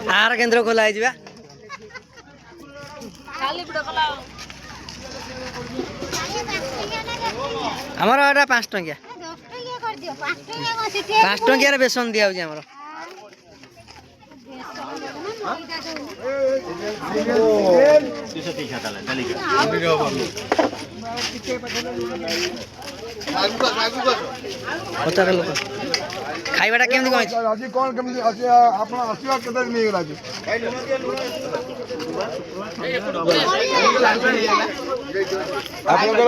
आहार केन्द्र खोला है आमर एटा 5 टंकिया 5 टंकिया बेसन दिया आमर पचार लोक खाइबाटा केमती कौन आज कौन केमती अछि आपण आसीबा केते नहीं गेला जी आपनकर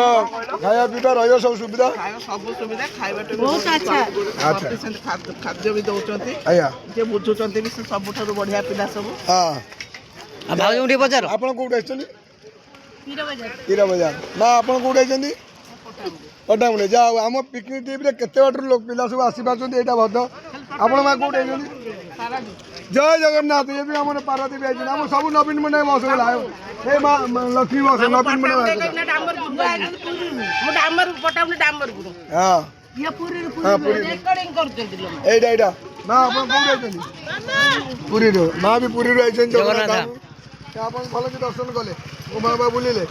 खाया पीबा रहयो सब सुविधा खाइबाटा बहुत अच्छा खाद्य भी दउचंती आया जे बुझुचंती भी सबठारु बढ़िया पिला सब हां आ भाउ उठी पचार आपण कोड आछनी हीरा बाजार ना आपण कोड आछनी पटामुने जाओ आम पिकनिक टीम रे केते बाटर लोग पिला सब आसी पाछन एटा भद आपण मा कोड आछनी जय जगन्नाथ ये भी हमने पार्वती भी आछन हम सब नवीन मने मौसम लायो हे मा लक्ष्मी मौसम नवीन मने डामर पटामुने डामर हां ये पूरी रेकॉर्डिंग करचंती एटा एटा ना आपण कोड आछनी पूरी रो ना भी पूरी रो आछन जगन्नाथ आपण भल कि दर्शन कले उमा बाबा बुलिले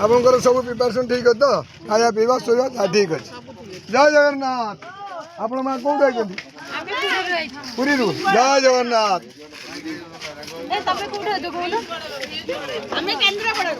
आपनकर सब प्रिपरेशन ठीक है तो खाया पीवा सोया ठीक अच्छे जय जगन्नाथ आपण मां कोड आइछंती पुरी रु जय जगन्नाथ ए तबे कोड है जो बोलो हमें केंद्रापड़ा